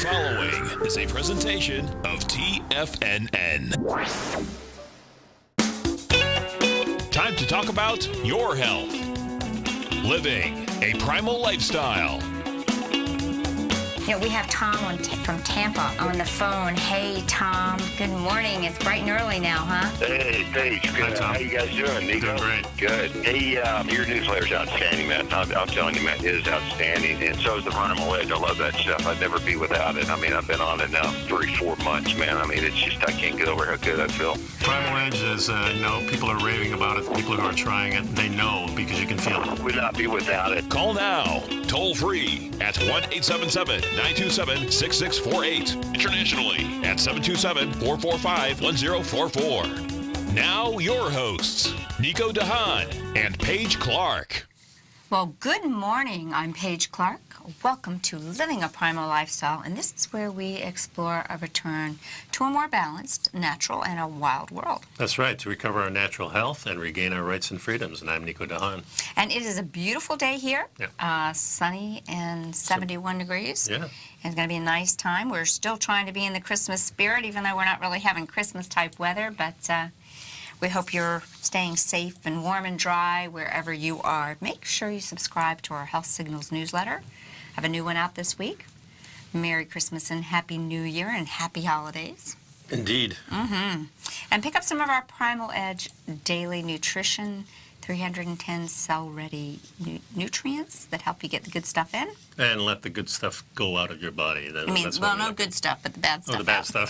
following is a presentation of TFNN. Time to talk about your health. Living a primal lifestyle. You know, we have Tom from Tampa on the phone. Hey, Tom. Good morning. It's bright and early now, huh? Hey, Paige. Good. Hi, Tom. How you guys doing, Nico? Doing great. Good. Hey, your newsletter's outstanding, man. I'm telling you, man, it is outstanding. And so is the Primal Edge. I love that stuff. I'd never be without it. I mean, I've been on it now 3-4 months, man. I mean, it's just, I can't get over how good I feel. Primal Edge is, people are raving about it. People who are trying it, they know because you can feel it. Would not be without it. Call now, toll free at 1-877-927-6648. Internationally at 727-445-1044. Now your hosts, Nico de Haan and Paige Clarke. Well, good morning. I'm Paige Clarke. Welcome to Living a Primal Lifestyle, and this is where we explore a return to a more balanced, natural, and a wild world. That's right, to recover our natural health and regain our rights and freedoms. And I'm Nico de Haan. And it is a beautiful day here, Yeah. Sunny and 71 degrees. Yeah. And it's going to be a nice time. We're still trying to be in the Christmas spirit, even though we're not really having Christmas-type weather, but we hope you're staying safe and warm and dry wherever you are. Make sure you subscribe to our Health Signals newsletter. I have a new one out this week. Merry Christmas and Happy New Year and Happy Holidays. Indeed. And pick up some of our Primal Edge Daily Nutrition, 310 cell-ready nutrients that help you get the good stuff in. And let the good stuff go out of your body. I mean, well, no good stuff, but the bad stuff. Oh, the bad out. stuff.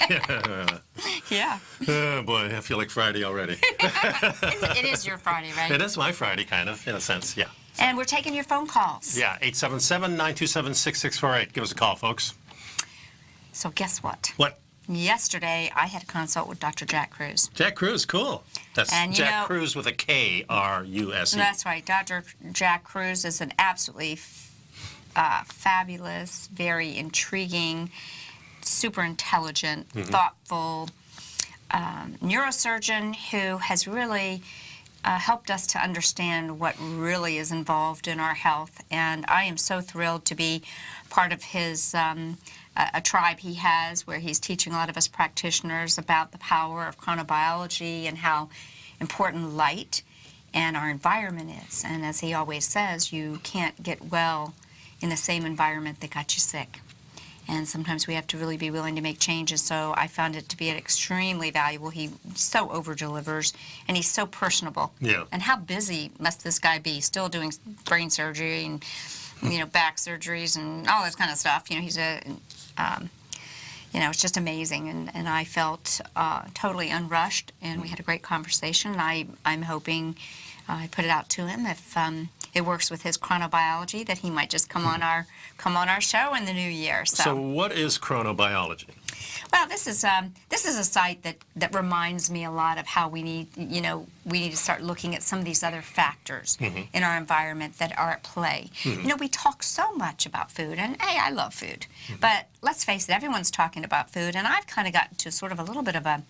Yeah. Oh, boy, I feel like Friday already. It is your Friday, right? It is my Friday, kind of, in a sense, yeah. And we're taking your phone calls. Yeah, 877-927-6648. Give us a call, folks. So guess what? What? Yesterday, I had a consult with Dr. Jack Cruz. Jack Cruz, cool. That's And you Jack know- Cruz with a K-R-U-S-E. That's right. Dr. Jack Cruz is an absolutely fabulous, very intriguing, super intelligent, thoughtful neurosurgeon who has really helped us to understand what really is involved in our health. And I am so thrilled to be part of his a tribe he has where he's teaching a lot of us practitioners about the power of chronobiology and how important light and our environment is. And as he always says, you can't get well in the same environment that got you sick. And sometimes we have to really be willing to make changes. So I found it to be extremely valuable. He so over-delivers, and he's so personable. Yeah. And how busy must this guy be, still doing brain surgery and, back surgeries and all this kind of stuff. He's it's just amazing. And I felt totally unrushed, and we had a great conversation. And I'm hoping, I put it out to him, if it works with his chronobiology, that he might just come on our show in the new year. So what is chronobiology? Well, this is a site that reminds me a lot of how we need to start looking at some of these other factors in our environment that are at play. We talk so much about food, and hey, I love food, but let's face it, everyone's talking about food, and I've kind of gotten to sort of a little bit of a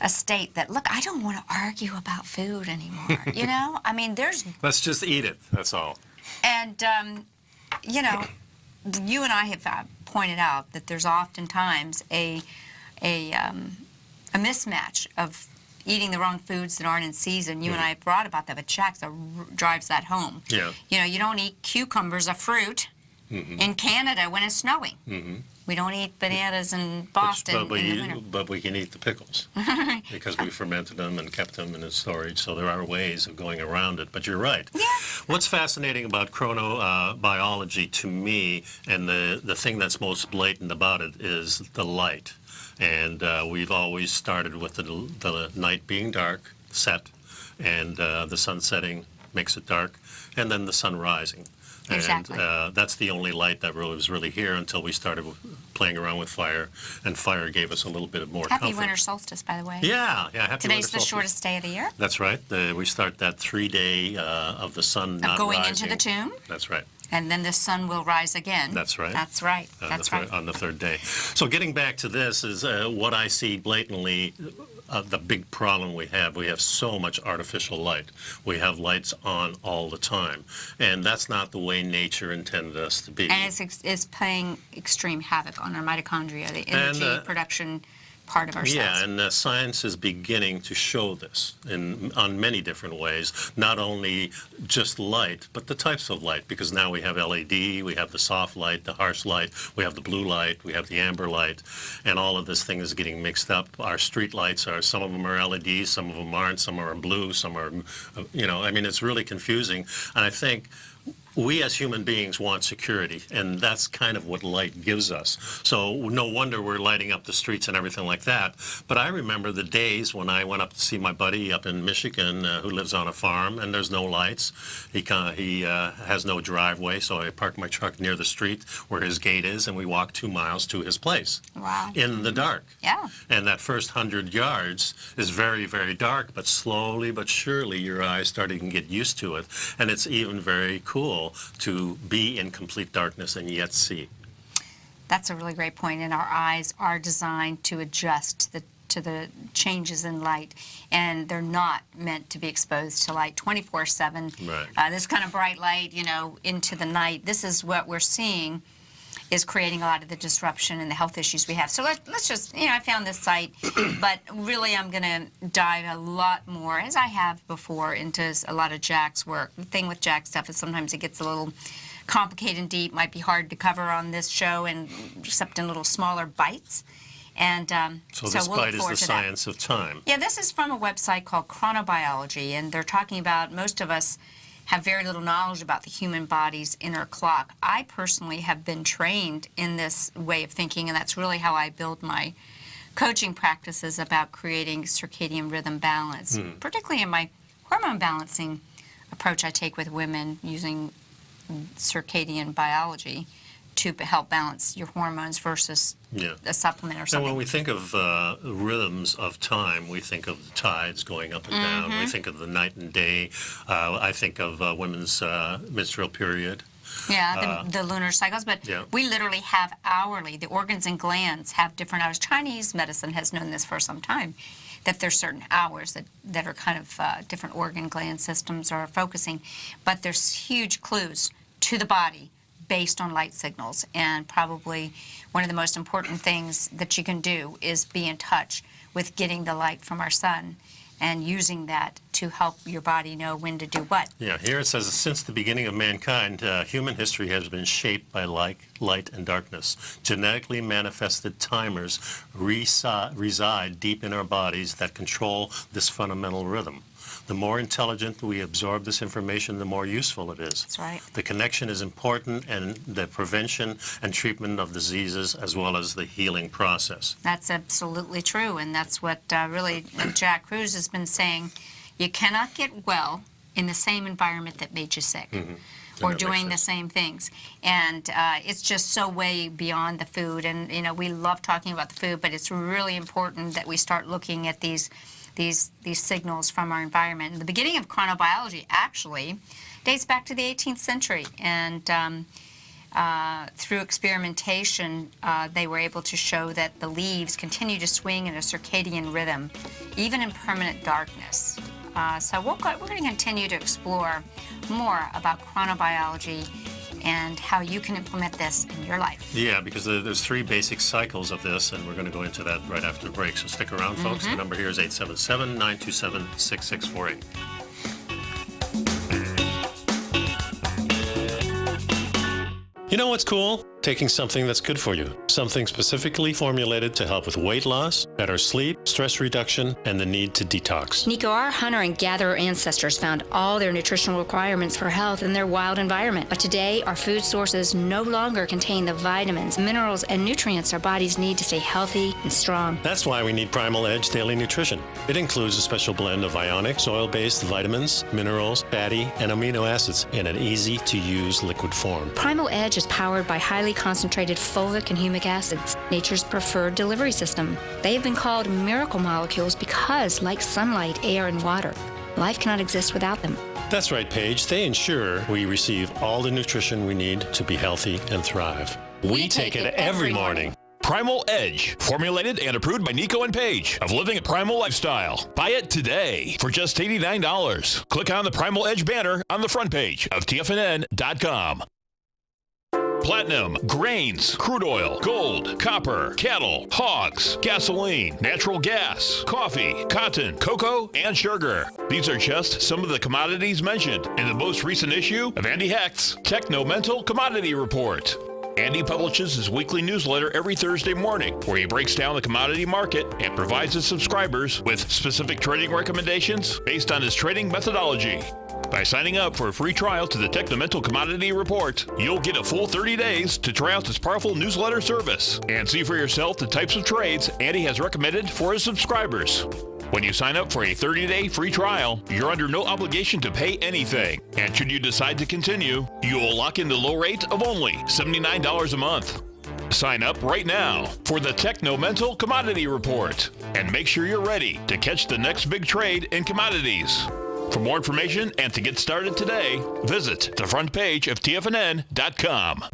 state that, look, I don't want to argue about food anymore. I mean, Let's just eat it, that's all. And you and I have pointed out that there's oftentimes a mismatch of eating the wrong foods that aren't in season. You and I have brought about that, but Jack drives that home. Yeah. You don't eat cucumbers, a fruit, in Canada when it's snowing. We don't eat bananas in Boston in the winter. But we can eat the pickles because we fermented them and kept them in storage. So there are ways of going around it. But you're right. Yeah. What's fascinating about chronobiology to me, and the thing that's most blatant about it, is the light. And we've always started with the night being dark, set, and the sun setting makes it dark, and then the sun rising. Exactly. And that's the only light that was really here until we started playing around with fire, and fire gave us a little bit more comfort. Happy winter solstice, by the way. Yeah, happy winter solstice. Today's the shortest day of the year. That's right. We start that 3-day of the sun not going rising. into the tomb. That's right. And then the sun will rise again. That's right. That's right. That's right. On the third day. So getting back to this is what I see blatantly the big problem we have. We have so much artificial light. We have lights on all the time, and that's not the way nature intended us to be. And it's playing extreme havoc on our mitochondria, the energy production part of our cells. Yeah, and science is beginning to show this on many different ways, not only just light, but the types of light, because now we have LED, we have the soft light, the harsh light, we have the blue light, we have the amber light, and all of this thing is getting mixed up. Our street lights some of them are LEDs, some of them aren't, some are blue, some are, I mean, it's really confusing, and I think we as human beings want security, and that's kind of what light gives us. So no wonder we're lighting up the streets and everything like that. But I remember the days when I went up to see my buddy up in Michigan who lives on a farm, and there's no lights. He has no driveway, so I park my truck near the street where his gate is, and we walk 2 miles to his place. Wow. In the dark. Yeah. And that first 100 yards is very, very dark, but slowly but surely your eyes start to get used to it, and it's even very cool to be in complete darkness and yet see. That's a really great point, and our eyes are designed to adjust to the changes in light, and they're not meant to be exposed to light 24/7. Right. This kind of bright light, into the night, this is what we're seeing is creating a lot of the disruption and the health issues we have. So let's just, I found this site, but really I'm going to dive a lot more, as I have before, into a lot of Jack's work. The thing with Jack stuff is sometimes it gets a little complicated and deep, might be hard to cover on this show, and except in little smaller bites. And so this we'll bite look is forward the to science of time. Yeah, this is from a website called Chronobiology, and they're talking about most of us have very little knowledge about the human body's inner clock. I personally have been trained in this way of thinking, and that's really how I build my coaching practices about creating circadian rhythm balance, particularly in my hormone balancing approach I take with women using circadian biology to help balance your hormones versus a supplement or something. And when we think of rhythms of time, we think of the tides going up and down. We think of the night and day. I think of women's menstrual period. Yeah, the lunar cycles, but we literally have hourly. The organs and glands have different hours. Chinese medicine has known this for some time, that there's certain hours that are kind of different organ gland systems are focusing, but there's huge clues to the body based on light signals, and probably one of the most important things that you can do is be in touch with getting the light from our sun and using that to help your body know when to do what. Yeah, here it says, since the beginning of mankind, human history has been shaped by light and darkness. Genetically manifested timers reside deep in our bodies that control this fundamental rhythm. The more intelligent we absorb this information, the more useful it is. That's right. The connection is important, and the prevention and treatment of diseases as well as the healing process. That's absolutely true, and that's what really Jack Kruse has been saying. You cannot get well in the same environment that made you sick. Or doing the same things. And it's just so way beyond the food. And, we love talking about the food, but it's really important that we start looking at these signals from our environment. And the beginning of chronobiology actually dates back to the 18th century. And through experimentation, they were able to show that the leaves continue to swing in a circadian rhythm, even in permanent darkness. So we're going to continue to explore more about chronobiology and how you can implement this in your life. Yeah, because there's 3 basic cycles of this, and we're going to go into that right after the break. So stick around, folks. The number here is 877-927-6648. You know what's cool? Taking something that's good for you. Something specifically formulated to help with weight loss, better sleep, stress reduction, and the need to detox. Nico, our hunter and gatherer ancestors found all their nutritional requirements for health in their wild environment. But today, our food sources no longer contain the vitamins, minerals, and nutrients our bodies need to stay healthy and strong. That's why we need Primal Edge Daily Nutrition. It includes a special blend of ionic, soil-based vitamins, minerals, fatty, and amino acids in an easy-to-use liquid form. Primal Edge is powered by highly concentrated fulvic and humic acids, nature's preferred delivery system. They have been called miracle molecules because, like sunlight, air, and water, life cannot exist without them. That's right, Paige. They ensure we receive all the nutrition we need to be healthy and thrive. We take it every morning. Primal Edge, formulated and approved by Nico and Paige of Living a Primal Lifestyle. Buy it today for just $89. Click on the Primal Edge banner on the front page of TFNN.com. Platinum, grains, crude oil, gold, copper, cattle, hogs, gasoline, natural gas, coffee, cotton, cocoa, and sugar. These are just some of the commodities mentioned in the most recent issue of Andy Hecht's Techno-Mental Commodity Report. Andy publishes his weekly newsletter every Thursday morning, where he breaks down the commodity market and provides his subscribers with specific trading recommendations based on his trading methodology. By signing up for a free trial to the Techno-Mental Commodity Report, you'll get a full 30 days to try out this powerful newsletter service and see for yourself the types of trades Andy has recommended for his subscribers. When you sign up for a 30-day free trial, you're under no obligation to pay anything. And should you decide to continue, you will lock in the low rate of only $79 a month. Sign up right now for the Techno-Mental Commodity Report and make sure you're ready to catch the next big trade in commodities. For more information and to get started today, visit the front page of TFNN.com.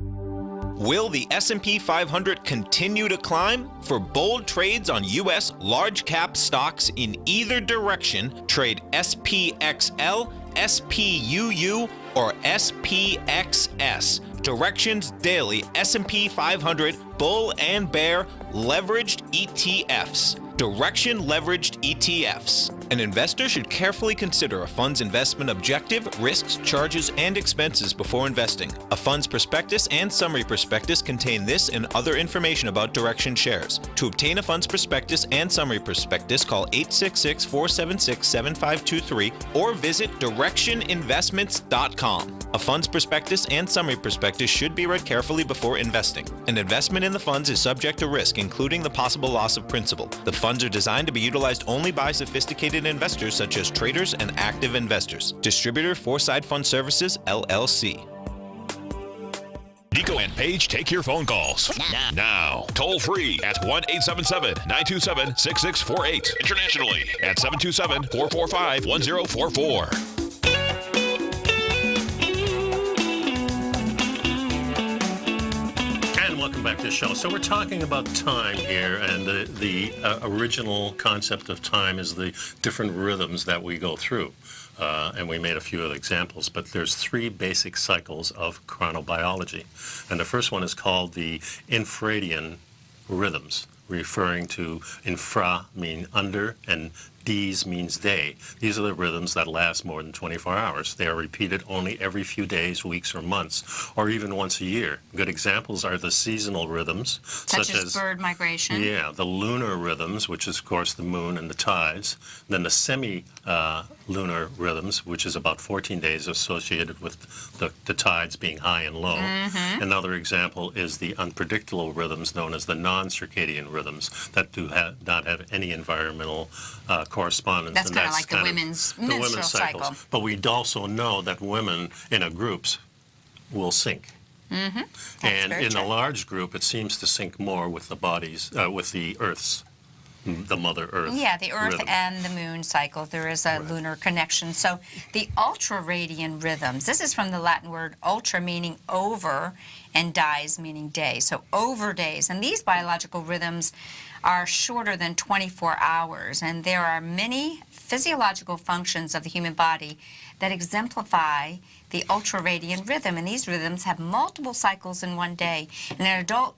Will the S&P 500 continue to climb? For bold trades on U.S. large-cap stocks in either direction, trade SPXL, SPUU, or SPXS. Directions Daily S&P 500 Bull and Bear Leveraged ETFs. Direction Leveraged ETFs. An investor should carefully consider a fund's investment objective, risks, charges, and expenses before investing. A fund's prospectus and summary prospectus contain this and other information about Direction shares. To obtain a fund's prospectus and summary prospectus, call 866-476-7523 or visit directioninvestments.com. A fund's prospectus and summary prospectus should be read carefully before investing. An investment in the funds is subject to risk, including the possible loss of principal. The funds are designed to be utilized only by sophisticated investors such as traders and active investors. Distributor Foreside Fund Services, LLC. Nico and Paige take your phone calls now. Toll free at 1-877-927-6648. Internationally at 727-445-1044. Welcome back to the show. So we're talking about time here, and the original concept of time is the different rhythms that we go through. And we made a few other examples, but there's three basic cycles of chronobiology. And the first one is called the infradian rhythms, referring to infra mean under and Ds means day. These are the rhythms that last more than 24 hours. They are repeated only every few days, weeks, or months, or even once a year. Good examples are the seasonal rhythms, such as bird migration. Yeah, the lunar rhythms, which is, of course, the moon and the tides. Then the semi-lunar rhythms, which is about 14 days associated with the tides being high and low. Mm-hmm. Another example is the unpredictable rhythms known as the non-circadian rhythms that do not have any environmental correspondence. That's kind of like the women's menstrual cycle. But we also know that women in a groups will sync. Mm-hmm. And in a large group, it seems to sync more with the bodies, with the Earth's, the Mother Earth. Yeah, the Earth rhythm. And the Moon cycle. There is a lunar connection. So the ultraradian rhythms, this is from the Latin word ultra, meaning over, and dies, meaning day. So over days. And these biological rhythms are shorter than 24 hours. And there are many physiological functions of the human body that exemplify the ultraradian rhythm. And these rhythms have multiple cycles in one day. In an adult,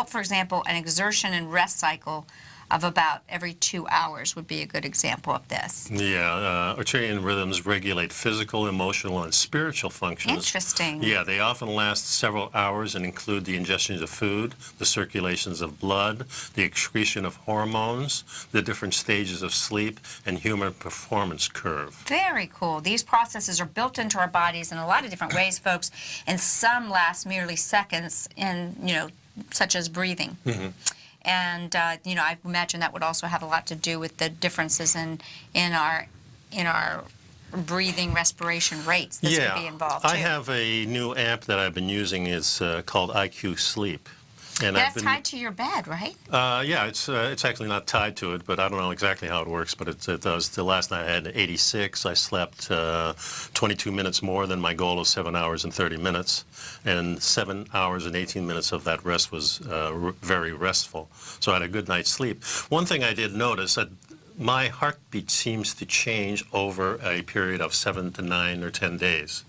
for example, an exertion and rest cycle of about every 2 hours would be a good example of this. Yeah, ultradian rhythms regulate physical, emotional, and spiritual functions. Interesting. Yeah, they often last several hours and include the ingestion of food, the circulations of blood, the excretion of hormones, the different stages of sleep, and human performance curve. Very cool. These processes are built into our bodies in a lot of different ways, folks, and some last merely seconds, such as breathing. Mm-hmm. And I imagine that would also have a lot to do with the differences in our breathing, respiration rates that could be involved too. I have a new app that I've been using. It's called IQ Sleep. And That's tied to your bed, right? Yeah, it's actually not tied to it, but I don't know exactly how it works, but it does. The last night I had 86. I slept 22 minutes more than my goal of 7 hours and 30 minutes, and 7 hours and 18 minutes of that rest was very restful. So I had a good night's sleep. One thing I did notice, that my heartbeat seems to change over a period of 7 to 9 or 10 days.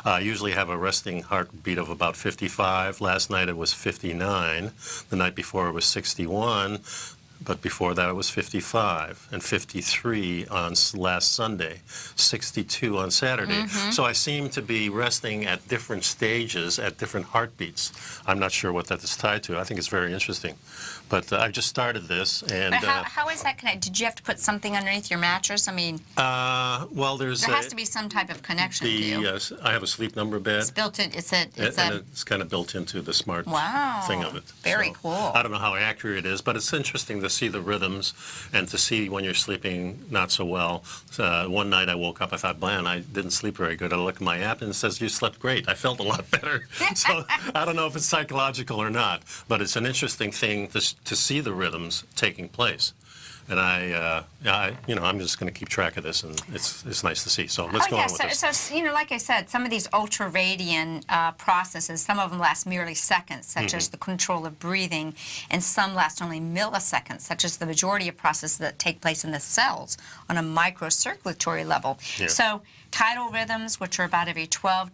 I usually have a resting heartbeat of about 55. Last night it was 59. The night before it was 61. But before that it was 55 and 53 on last Sunday, 62 on Saturday. So I seem to be resting at different stages, at different heartbeats. I'm not sure what that is tied to. I think it's very interesting. But I just started this, and But how is that connected? Did you have to put something underneath your mattress? I mean, well, there has to be some type of connection to you. I have a Sleep Number bed. It's built in. It's kind of built into the smart thing of it. Very So, cool. I don't know how accurate it is, but it's interesting to see the rhythms and to see when you're sleeping not so well. One night I woke up, I thought, man, I didn't sleep very good. I look at my app and it says you slept great. I felt a lot better. So I don't know if it's psychological or not, but it's an interesting thing to see the rhythms taking place. And I'm just going to keep track of this, and it's nice to see. So let's go on with this. So, like I said, some of these ultraradian processes, some of them last merely seconds, such as the control of breathing, and some last only milliseconds, such as the majority of processes that take place in the cells on a microcirculatory level. Yeah. So tidal rhythms, which are about every 12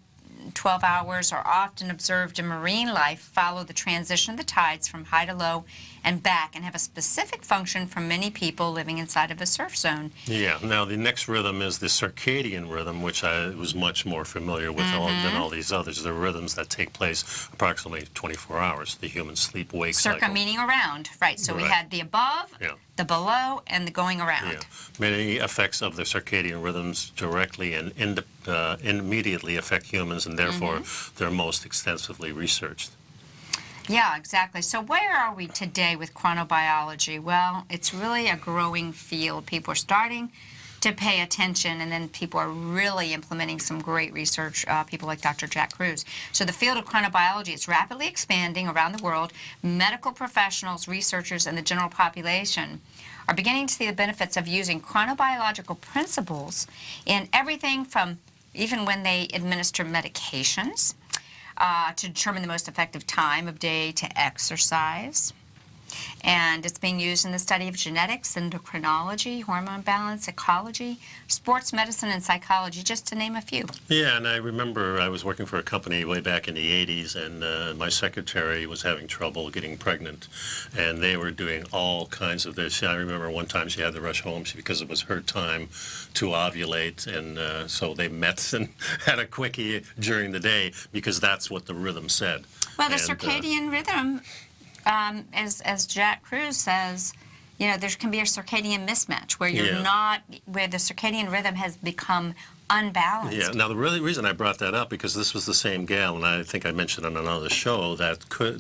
hours, are often observed in marine life, follow the transition of the tides from high to low and back, and have a specific function for many people living inside of a surf zone. Yeah. Now, the next rhythm is the circadian rhythm, which I was much more familiar with than all these others. The rhythms that take place approximately 24 hours, the human sleep-wake cycle. Circa meaning around, right. So we had the above, the below, and the going around. Yeah. Many effects of the circadian rhythms directly and immediately affect humans, and therefore they're most extensively researched. Yeah, exactly. So where are we today with chronobiology? Well, it's really a growing field. People are starting to pay attention, and then people are really implementing some great research, people like Dr. Jack Kruse. So the field of chronobiology is rapidly expanding around the world. Medical professionals, researchers, and the general population are beginning to see the benefits of using chronobiological principles in everything from even when they administer medications, to determine the most effective time of day to exercise. And it's being used in the study of genetics, endocrinology, hormone balance, ecology, sports medicine, and psychology, just to name a few. Yeah, and I remember I was working for a company way back in the 80s, and my secretary was having trouble getting pregnant, and they were doing all kinds of this. I remember one time she had to rush home because it was her time to ovulate, and so they met and had a quickie during the day because that's what the rhythm said. Well, the circadian rhythm, as Jack Kruse says, there can be a circadian mismatch where you're where the circadian rhythm has become unbalanced. Yeah. Now, the reason I brought that up, because this was the same gal, and I think I mentioned on another show, that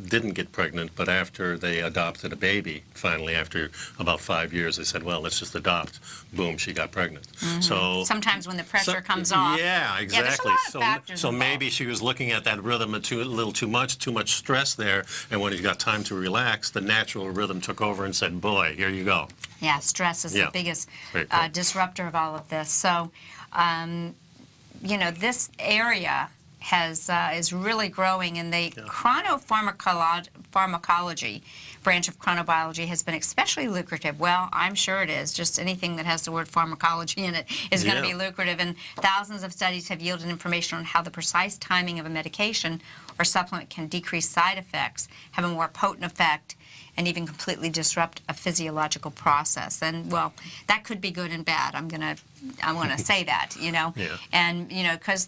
didn't get pregnant, but after they adopted a baby, finally, after about 5 years, they said, well, let's just adopt. Boom, she got pregnant. So sometimes when the pressure comes off. Yeah, exactly. Yeah, there's a lot of factors so involved. maybe she was looking at that rhythm a little too much stress there, and when you got time to relax, the natural rhythm took over and said, boy, here you go. Yeah, stress is the biggest disruptor of all of this. So, this area is really growing, and the chronopharmacology branch of chronobiology has been especially lucrative. Well, I'm sure it is. Just anything that has the word pharmacology in it is going to be lucrative, and thousands of studies have yielded information on how the precise timing of a medication or supplement can decrease side effects, have a more potent effect, and even completely disrupt a physiological process. And, well, that could be good and bad. I'm going to say that, Yeah. And,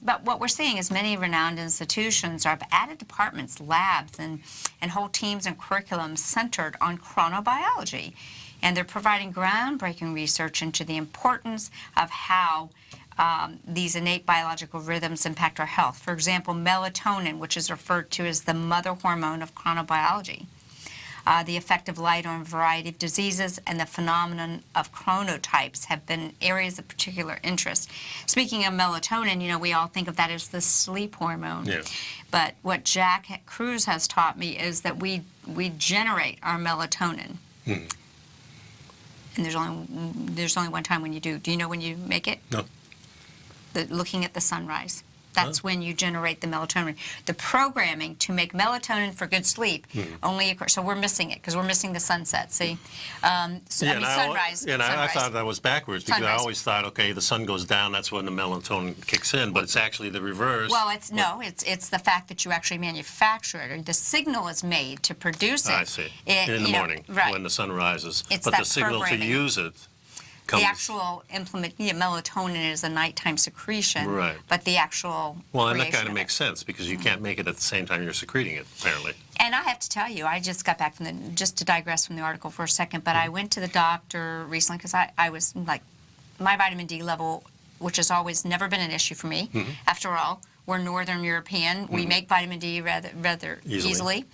but what we're seeing is many renowned institutions have added departments, labs, and whole teams and curriculums centered on chronobiology. And they're providing groundbreaking research into the importance of how these innate biological rhythms impact our health. For example, melatonin, which is referred to as the mother hormone of chronobiology, the effect of light on a variety of diseases, and the phenomenon of chronotypes have been areas of particular interest. Speaking of melatonin, we all think of that as the sleep hormone. Yeah. But what Jack Cruz has taught me is that we generate our melatonin. Hmm. And there's only one time when you do. Do you know when you make it? No. Looking at the sunrise. That's when you generate the melatonin. The programming to make melatonin for good sleep only occurs. So we're missing it because we're missing the sunset. See, sunrise. I thought that was backwards because Sunrise. I always thought, okay, the sun goes down, that's when the melatonin kicks in, but it's actually the reverse. Well, it's the fact that you actually manufacture it, or the signal is made to produce it. I see. In the morning, right. when the sun rises. It's but that the signal programming. to use it comes. The actual melatonin is a nighttime secretion, Right. but the actual Well, and that creation kind of it. makes sense because you can't make it at the same time you're secreting it, apparently. And I have to tell you, I just got back from just to digress from the article for a second, but I went to the doctor recently because I was like, my vitamin D level, which has always never been an issue for me. After all, we're Northern European. We make vitamin D rather easily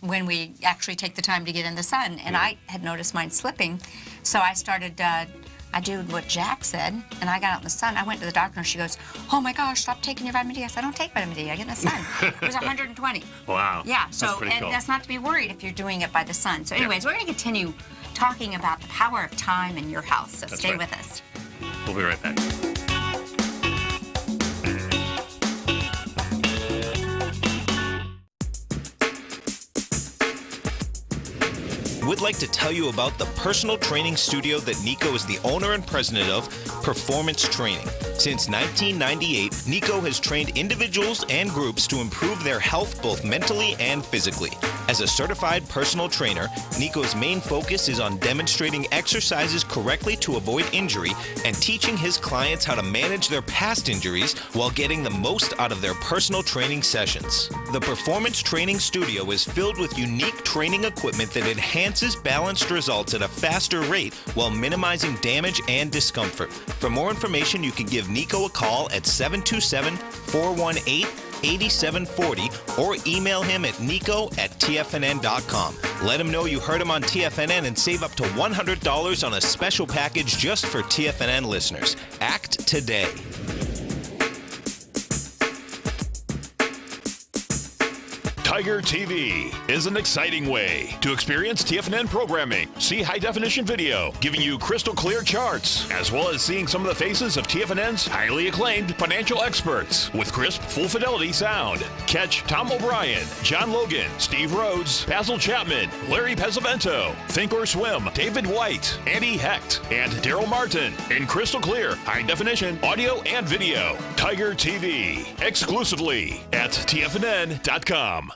when we actually take the time to get in the sun. And I had noticed mine slipping, so I started. I did what Jack said, and I got out in the sun. I went to the doctor, and she goes, "Oh my gosh, stop taking your vitamin D." I said, "I don't take vitamin D. I get in the sun." It was 120. Wow. Yeah. That's So, pretty and cool. that's not to be worried if you're doing it by the sun. So, anyways, we're going to continue talking about the power of time in your health. So, That's stay right. with us. We'll be right back. We'd like to tell you about the personal training studio that Nico is the owner and president of, Performance Training. Since 1998, Nico has trained individuals and groups to improve their health both mentally and physically. As a certified personal trainer, Nico's main focus is on demonstrating exercises correctly to avoid injury and teaching his clients how to manage their past injuries while getting the most out of their personal training sessions. The Performance Training Studio is filled with unique training equipment that enhances balanced results at a faster rate while minimizing damage and discomfort. For more information, you can give Nico a call at 727-418-8740 or email him at nico@tfnn.com. Let him know you heard him on TFNN and save up to $100 on a special package just for TFNN listeners. Act today. Tiger TV is an exciting way to experience TFNN programming. See high-definition video, giving you crystal clear charts, as well as seeing some of the faces of TFNN's highly acclaimed financial experts with crisp, full-fidelity sound. Catch Tom O'Brien, John Logan, Steve Rhodes, Basil Chapman, Larry Pesavento, Think or Swim, David White, Andy Hecht, and Daryl Martin in crystal clear, high-definition audio and video. Tiger TV, exclusively at TFNN.com.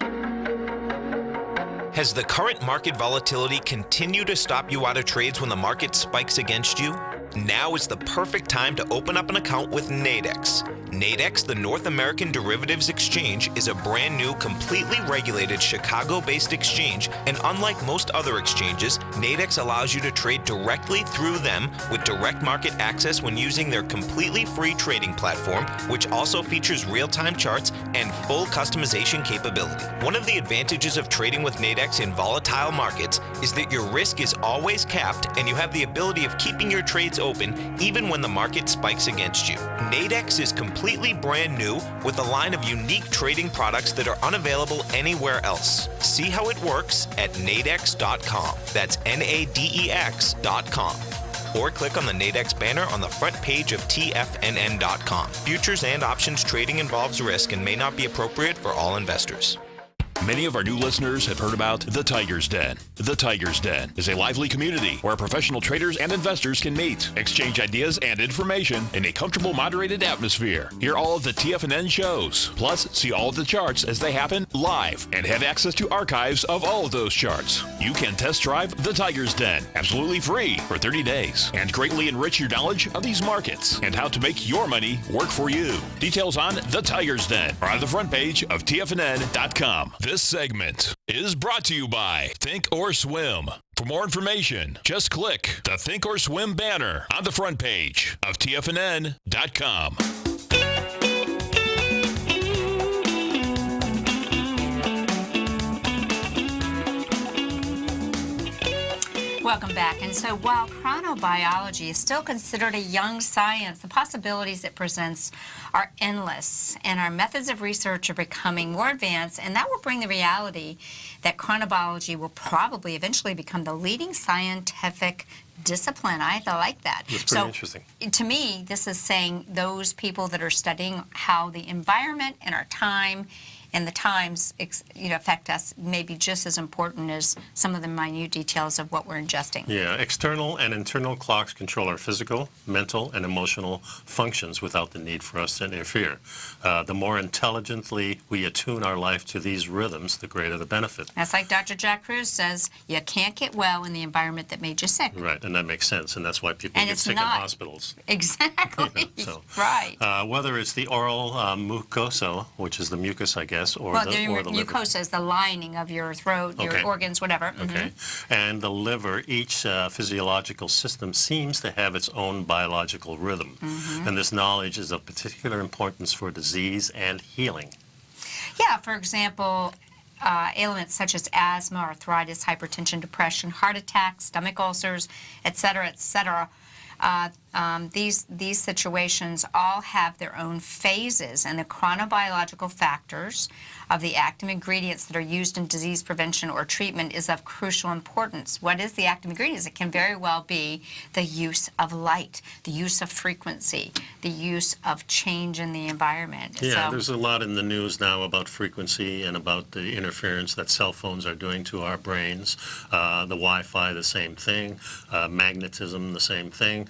Has the current market volatility continued to stop you out of trades when the market spikes against you? Now is the perfect time to open up an account with Nadex. Nadex, the North American Derivatives Exchange, is a brand new, completely regulated Chicago-based exchange, and unlike most other exchanges, Nadex allows you to trade directly through them with direct market access when using their completely free trading platform, which also features real-time charts and full customization capability. One of the advantages of trading with Nadex in volatile markets is that your risk is always capped and you have the ability of keeping your trades open even when the market spikes against you. Nadex is completely brand new with a line of unique trading products that are unavailable anywhere else. See how it works at nadex.com. That's NADEX.com. Or click on the Nadex banner on the front page of TFNN.com. Futures and options trading involves risk and may not be appropriate for all investors. Many of our new listeners have heard about The Tiger's Den. The Tiger's Den is a lively community where professional traders and investors can meet, exchange ideas and information in a comfortable, moderated atmosphere. Hear all of the TFNN shows, plus see all of the charts as they happen live, and have access to archives of all of those charts. You can test drive The Tiger's Den absolutely free for 30 days and greatly enrich your knowledge of these markets and how to make your money work for you. Details on The Tiger's Den are on the front page of TFNN.com. This segment is brought to you by Think or Swim. For more information, just click the Think or Swim banner on the front page of TFNN.com. Welcome back. And so while chronobiology is still considered a young science, the possibilities it presents are endless, and our methods of research are becoming more advanced, and that will bring the reality that chronobiology will probably eventually become the leading scientific discipline. I like that. That's pretty interesting. To me, this is saying those people that are studying how the environment and our time and the times affect us may be just as important as some of the minute details of what we're ingesting. Yeah, external and internal clocks control our physical, mental, and emotional functions without the need for us to interfere. The more intelligently we attune our life to these rhythms, the greater the benefit. That's like Dr. Jack Cruz says, you can't get well in the environment that made you sick. Right, and that makes sense, and that's why people get sick in hospitals. Exactly. So, right. Whether it's the oral mucosa, which is the mucus, I guess, or well, the mucosa is the lining of your throat, your organs, whatever. Okay. And the liver, each physiological system seems to have its own biological rhythm. And this knowledge is of particular importance for disease and healing. Yeah, for example, ailments such as asthma, arthritis, hypertension, depression, heart attacks, stomach ulcers, etc., etc. These situations all have their own phases, and the chronobiological factors of the active ingredients that are used in disease prevention or treatment is of crucial importance. What is the active ingredients? It can very well be the use of light, the use of frequency, the use of change in the environment. Yeah, there's a lot in the news now about frequency and about the interference that cell phones are doing to our brains. The Wi-Fi, the same thing. Magnetism, the same thing.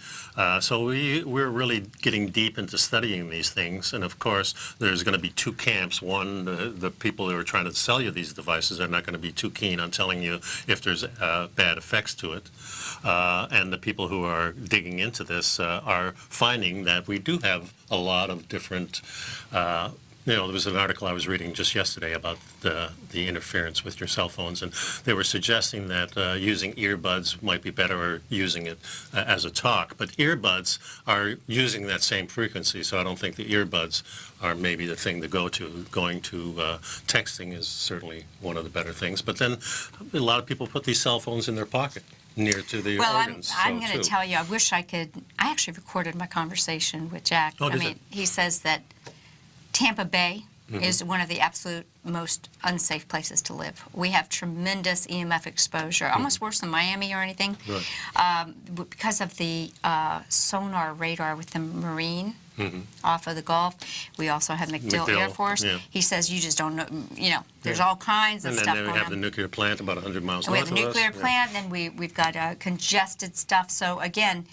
So we're really getting deep into studying these things, and of course there's going to be two camps. One, the people who are trying to sell you these devices are not going to be too keen on telling you if there's bad effects to it, and the people who are digging into this are finding that we do have a lot of different there was an article I was reading just yesterday about the interference with your cell phones, and they were suggesting that using earbuds might be better, or using it as a talk. But earbuds are using that same frequency, so I don't think the earbuds are maybe the thing to go to. Going to texting is certainly one of the better things. But then a lot of people put these cell phones in their pocket, near to the organs. I'm going to tell you, I wish I could. I actually recorded my conversation with Jack. He says that Tampa Bay is one of the absolute most unsafe places to live. We have tremendous EMF exposure, almost worse than Miami or anything, because of the sonar radar with the Marine off of the Gulf. We also have MacDill Air Force. Yeah. He says you just don't know, there's all kinds of stuff going on. And then we have the nuclear plant about 100 miles north of us. We have the nuclear plant, and we've got congested stuff. So again,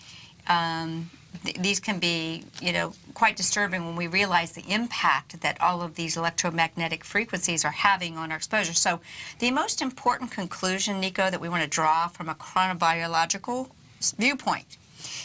these can be, quite disturbing when we realize the impact that all of these electromagnetic frequencies are having on our exposure. So the most important conclusion, Nico, that we want to draw from a chronobiological viewpoint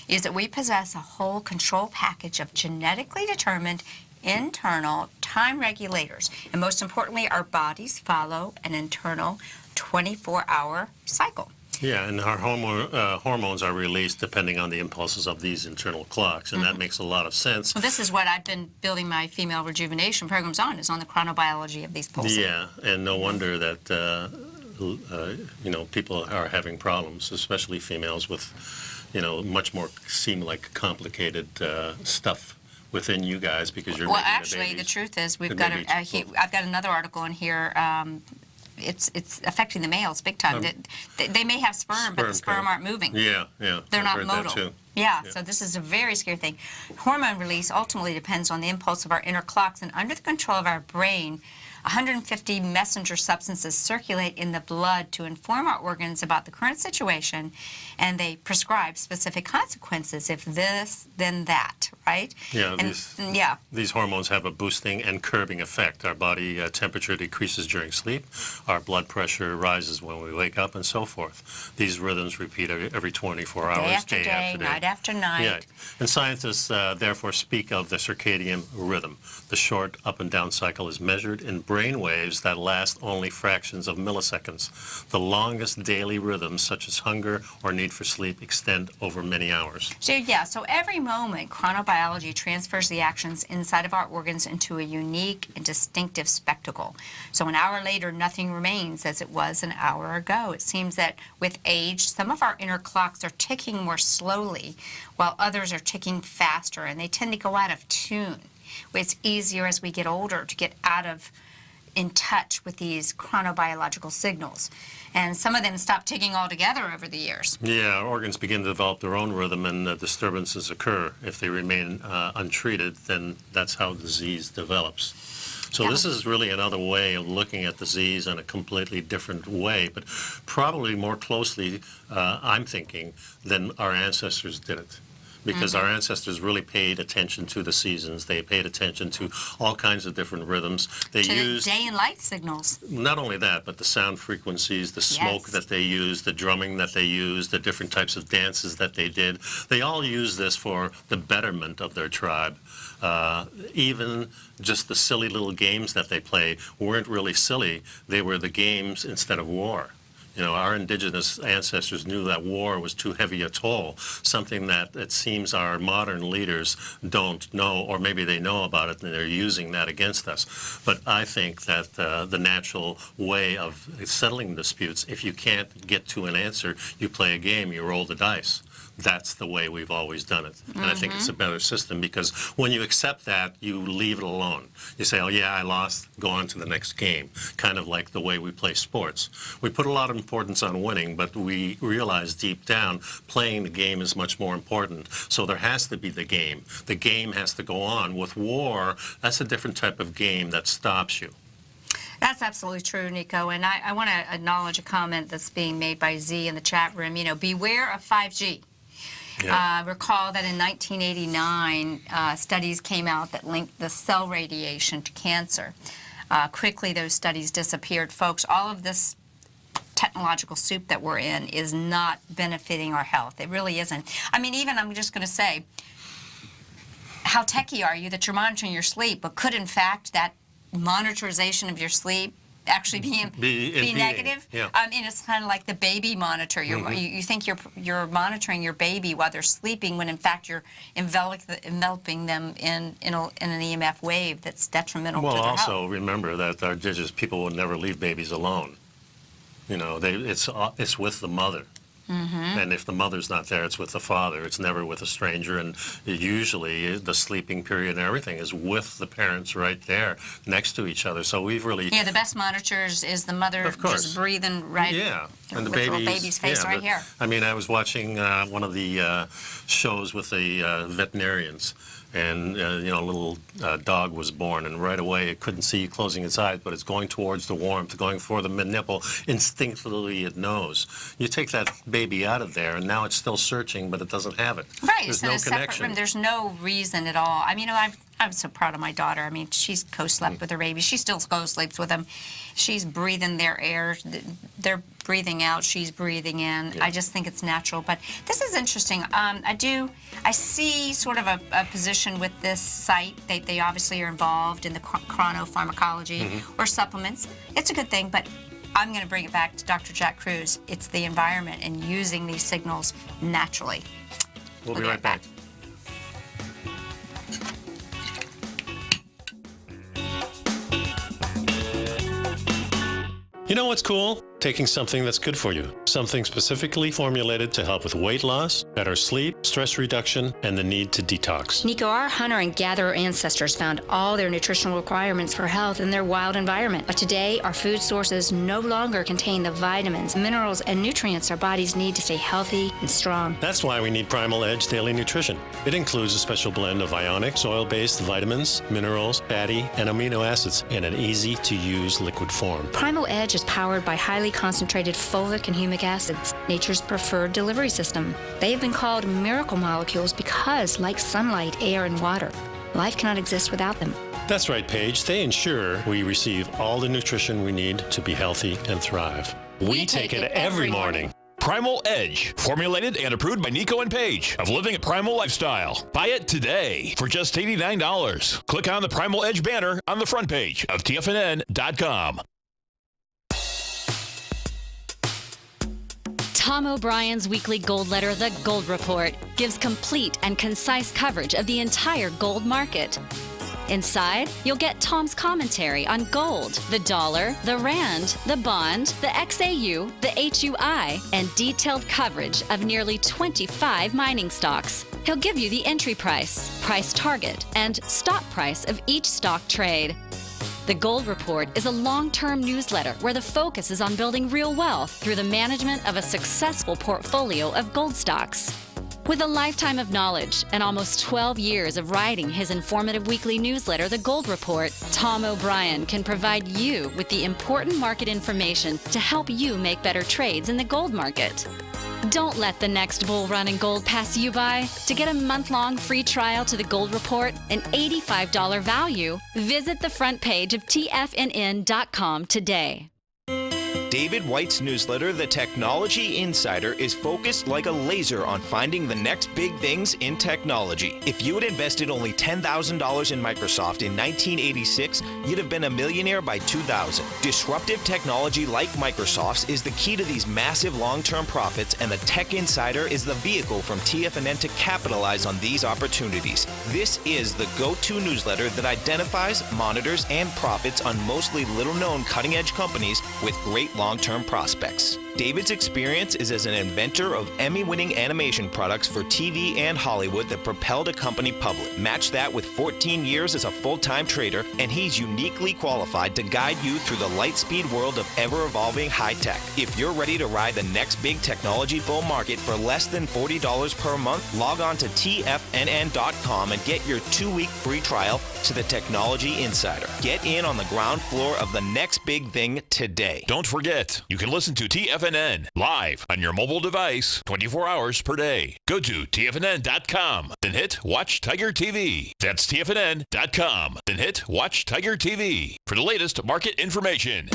is that we possess a whole control package of genetically determined internal time regulators. And most importantly, our bodies follow an internal 24-hour cycle. Yeah, and our hormones are released depending on the impulses of these internal clocks, and that makes a lot of sense. Well, this is what I've been building my female rejuvenation programs on, is on the chronobiology of these pulses. Yeah, and no wonder that, people are having problems, especially females with, much more seem like complicated stuff within you guys because you're making actually, the truth is I've got another article in here. It's affecting the males big time. They may have sperm, but the sperm aren't moving. Yeah. They're not modal. Yeah, so this is a very scary thing. Hormone release ultimately depends on the impulse of our inner clocks, and under the control of our brain, 150 messenger substances circulate in the blood to inform our organs about the current situation, and they prescribe specific consequences. If this, then that, right? Yeah, these hormones have a boosting and curbing effect. Our body temperature decreases during sleep, our blood pressure rises when we wake up, and so forth. These rhythms repeat every 24 hours, day after day, night after night. Yeah. And scientists therefore speak of the circadian rhythm. The short up and down cycle is measured in brain waves that last only fractions of milliseconds. The longest daily rhythms, such as hunger or need for sleep, extend over many hours. So every moment, chronobiology transfers the actions inside of our organs into a unique and distinctive spectacle. So an hour later, nothing remains as it was an hour ago. It seems that with age, some of our inner clocks are ticking more slowly, while others are ticking faster, and they tend to go out of tune. It's easier as we get older to get in touch with these chronobiological signals. And some of them stop ticking altogether over the years. Yeah, our organs begin to develop their own rhythm, and disturbances occur. If they remain untreated, then that's how disease develops. So this is really another way of looking at disease in a completely different way, but probably more closely, I'm thinking, than our ancestors did it. Because our ancestors really paid attention to the seasons. They paid attention to all kinds of different rhythms. They used day and light signals. not only that, but the sound frequencies, the smoke that they used, the drumming that they used, the different types of dances that they did. They all used this for the betterment of their tribe. Even just the silly little games that they played weren't really silly. They were the games instead of war. You know, our indigenous ancestors knew that war was too heavy a toll, something that it seems our modern leaders don't know, or maybe they know about it and they're using that against us. But I think that the natural way of settling disputes, if you can't get to an answer, you play a game, you roll the dice. That's the way we've always done it. And I think it's a better system because when you accept that, you leave it alone. You say, oh yeah, I lost, go on to the next game. Kind of like the way we play sports. We put a lot of importance on winning, but we realize deep down playing the game is much more important. So there has to be the game. The game has to go on. With war, that's a different type of game that stops you. That's absolutely true, Nico. And I want to acknowledge a comment that's being made by Z in the chat room. You know, beware of 5G. Yeah. Recall that in 1989, studies came out that linked the cell radiation to cancer. Quickly, those studies disappeared. Folks, all of this technological soup that we're in is not benefiting our health. It really isn't. I mean, even I'm just going to say, how techie are you that you're monitoring your sleep, but could, in fact, that monitorization of your sleep actually be negative? Yeah. I mean, it's kind of like the baby monitor. You think you're monitoring your baby while they're sleeping, when in fact you're enveloping them in an EMF wave that's detrimental to their health. Well, also remember that our indigenous people will never leave babies alone. You know, it's with the mother. And if the mother's not there, it's with the father. It's never with a stranger. And usually the sleeping period and everything is with the parents right there next to each other. So we've really... Yeah, the best monitors is the mother just breathing right and the with the baby's face right here. I mean, I was watching one of the shows with the veterinarians. And, you know, a little dog was born, and right away it couldn't see closing its eyes, but it's going towards the warmth, going for the mid-nipple. Instinctively it knows. You take that baby out of there, and now it's still searching, but it doesn't have it. Right, There's it's in no a separate connection. room. There's no reason at all. I mean, you know, I'm so proud of my daughter. I mean, she's co-slept with her baby. She still co-sleeps with them. She's breathing their air. They're breathing out. She's breathing in. I just think it's natural. But this is interesting. I see sort of a position with this site. They obviously are involved in the chronopharmacology or supplements. It's a good thing, but I'm going to bring it back to Dr. Jack Cruz. It's the environment and using these signals naturally. We'll be right back. You know what's cool? Taking something that's good for you. Something specifically formulated to help with weight loss, better sleep, stress reduction, and the need to detox. Nico, our hunter and gatherer ancestors found all their nutritional requirements for health in their wild environment. But today, our food sources no longer contain the vitamins, minerals, and nutrients our bodies need to stay healthy and strong. That's why we need Primal Edge Daily Nutrition. It includes a special blend of ionic, soil-based vitamins, minerals, fatty, and amino acids in an easy-to-use liquid form. Primal Edge is powered by highly concentrated fulvic and humic acids, nature's preferred delivery system. They have been called miracle molecules because, like sunlight, air, and water, life cannot exist without them. That's right, Paige. They ensure we receive all the nutrition we need to be healthy and thrive. We take it every morning. Primal Edge, formulated and approved by Nico and Paige of Living a Primal Lifestyle. Buy it today for just $89. Click on the Primal Edge banner on the front page of TFNN.com. Tom O'Brien's weekly gold letter, The Gold Report, gives complete and concise coverage of the entire gold market. Inside, you'll get Tom's commentary on gold, the dollar, the rand, the bond, the XAU, the HUI, and detailed coverage of nearly 25 mining stocks. He'll give you the entry price, price target, and stop price of each stock trade. The Gold Report is a long-term newsletter where the focus is on building real wealth through the management of a successful portfolio of gold stocks. With a lifetime of knowledge and almost 12 years of writing his informative weekly newsletter, The Gold Report, Tom O'Brien can provide you with the important market information to help you make better trades in the gold market. Don't let the next bull run in gold pass you by. To get a month-long free trial to The Gold Report, an $85 value, visit the front page of TFNN.com today. David White's newsletter, The Technology Insider, is focused like a laser on finding the next big things in technology. If you had invested only $10,000 in Microsoft in 1986, you'd have been a millionaire by 2000. Disruptive technology like Microsoft's is the key to these massive long-term profits, and the Tech Insider is the vehicle from TFNN to capitalize on these opportunities. This is the go-to newsletter that identifies, monitors, and profits on mostly little-known cutting-edge companies with great long-term prospects. David's experience is as an inventor of Emmy-winning animation products for TV and Hollywood that propelled a company public. Match that with 14 years as a full-time trader, and he's uniquely qualified to guide you through the light-speed world of ever-evolving high-tech. If you're ready to ride the next big technology bull market for less than $40 per month, log on to TFNN.com and get your 2-week free trial to the Technology Insider. Get in on the ground floor of the next big thing today. Don't forget, you can listen to TFNN live on your mobile device 24 hours per day. Go to TFNN.com, then hit Watch Tiger TV. That's TFNN.com, then hit Watch Tiger TV for the latest market information.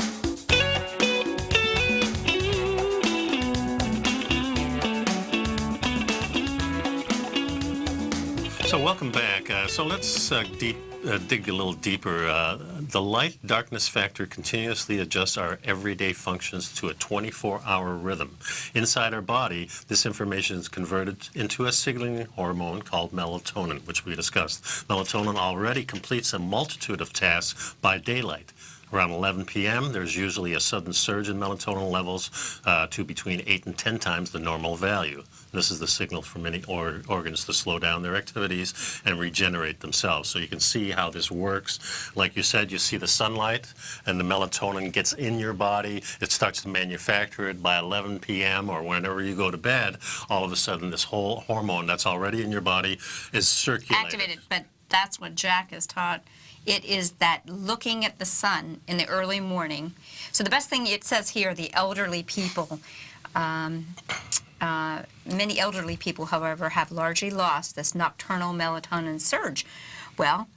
So welcome back. So let's dig a little deeper. The light-darkness factor continuously adjusts our everyday functions to a 24-hour rhythm. Inside our body, this information is converted into a signaling hormone called melatonin, which we discussed. Melatonin already completes a multitude of tasks by daylight. Around 11 p.m., there's usually a sudden surge in melatonin levels to between 8 and 10 times the normal value. This is the signal for many organs to slow down their activities and regenerate themselves. So you can see how this works. Like you said, you see the sunlight, and the melatonin gets in your body. It starts to manufacture it by 11 p.m. or whenever you go to bed. All of a sudden, this whole hormone that's already in your body is circulated. Activated, but that's what Jack has taught. It is that looking at the sun in the early morning. So the best thing it says here, the elderly people, many elderly people, however, have largely lost this nocturnal melatonin surge. Well,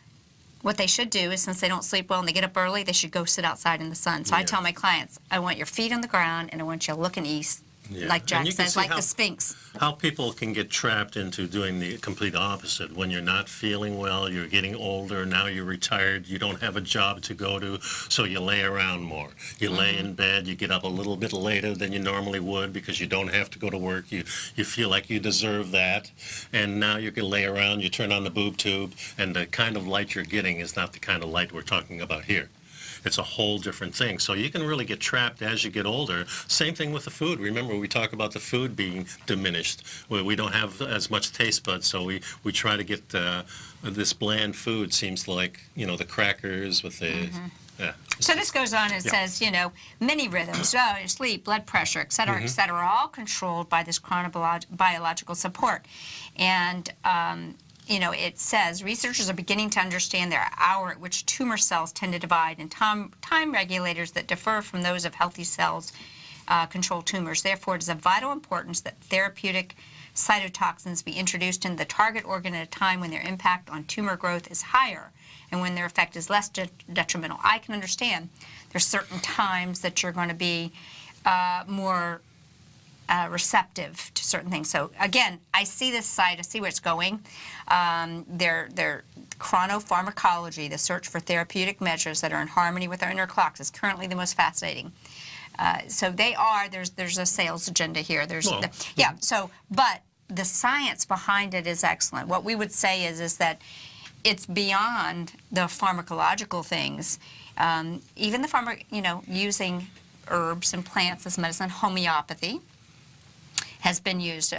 what they should do is, since they don't sleep well and they get up early, they should go sit outside in the sun. So I tell my clients, I want your feet on the ground and I want you looking east. Yeah. Like Jack says, like the Sphinx. How people can get trapped into doing the complete opposite. When you're not feeling well, you're getting older, now you're retired, you don't have a job to go to, so you lay around more. You lay in bed, you get up a little bit later than you normally would because you don't have to go to work. You feel like you deserve that, and now you can lay around, you turn on the boob tube, and the kind of light you're getting is not the kind of light we're talking about here. It's a whole different thing. So you can really get trapped as you get older. Same thing with the food. Remember, we talk about the food being diminished. We don't have as much taste buds, so we try to get this bland food. Seems like, you know, the crackers with the... Yeah. So this goes on and says, you know, many rhythms, sleep, blood pressure, et cetera, all controlled by this chronobiological support. And you know, it says researchers are beginning to understand the hour at which tumor cells tend to divide, and time regulators that differ from those of healthy cells control tumors. Therefore, it is of vital importance that therapeutic cytotoxins be introduced into the target organ at a time when their impact on tumor growth is higher and when their effect is less detrimental. I can understand there's certain times that you're going to be more receptive to certain things. So again, I see this side, I see where it's going. Their chronopharmacology, the search for therapeutic measures that are in harmony with our inner clocks, is currently the most fascinating. So there's a sales agenda here. But the science behind it is excellent. What we would say is that it's beyond the pharmacological things. Even the using herbs and plants as medicine, homeopathy has been used.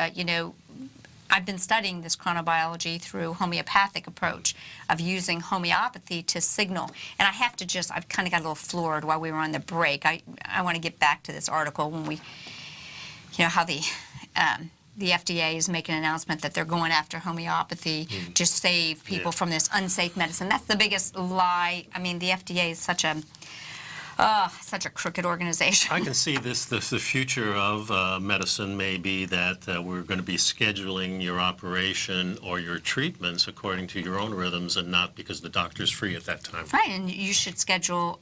I've been studying this chronobiology through homeopathic approach of using homeopathy to signal. And I have to I've kind of got a little floored while we were on the break. I want to get back to this article when we, how the FDA is making an announcement that they're going after homeopathy to save people from this unsafe medicine. That's the biggest lie. I mean, the FDA is such a crooked organization. I can see the future of medicine may be that we're going to be scheduling your operation or your treatments according to your own rhythms and not because the doctor's free at that time. Right, and you should schedule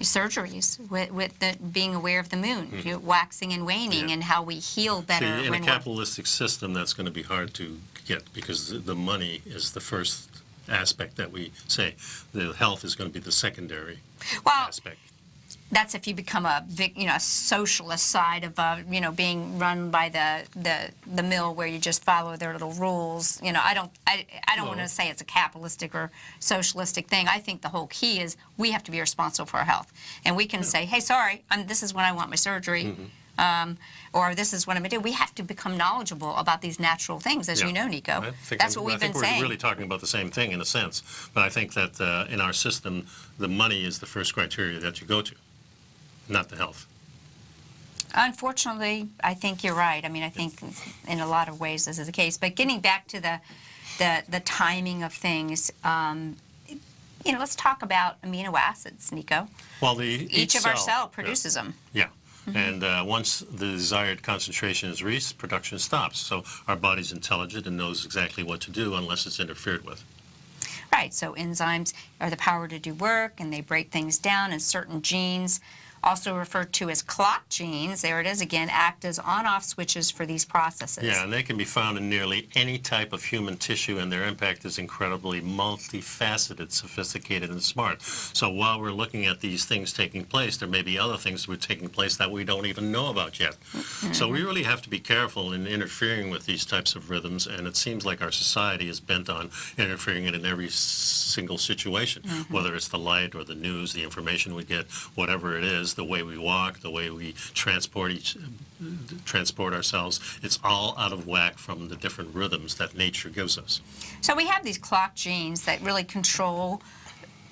surgeries with being aware of the moon, waxing and waning, and how we heal better. See, in a capitalistic system, that's going to be hard to get because the money is the first aspect that we say. The health is going to be the secondary aspect. That's if you become a socialist side of being run by the mill where you just follow their little rules. I don't want to say it's a capitalistic or socialistic thing. I think the whole key is we have to be responsible for our health, and we can say, hey, sorry, this is when I want my surgery. Or this is what I'm going to do. We have to become knowledgeable about these natural things, as you know, Nico. That's what we've been saying. I think we're really talking about the same thing in a sense. But I think that in our system, the money is the first criteria that you go to, not the health. Unfortunately, I think you're right. I mean, I think in a lot of ways this is the case. But getting back to the timing of things, let's talk about amino acids, Nico. Well, each of our cells produces them. Yeah. And once the desired concentration is reached, production stops. So our body's intelligent and knows exactly what to do unless it's interfered with. Right. So enzymes are the power to do work, and they break things down, and certain genes, also referred to as clock genes, there it is again, act as on-off switches for these processes. Yeah, and they can be found in nearly any type of human tissue, and their impact is incredibly multifaceted, sophisticated, and smart. So while we're looking at these things taking place, there may be other things that are taking place that we don't even know about yet. So we really have to be careful in interfering with these types of rhythms, and it seems like our society is bent on interfering in every single situation, whether it's the light or the news, the information we get, whatever it is, the way we walk, the way we transport ourselves. It's all out of whack from the different rhythms that nature gives us. So we have these clock genes that really control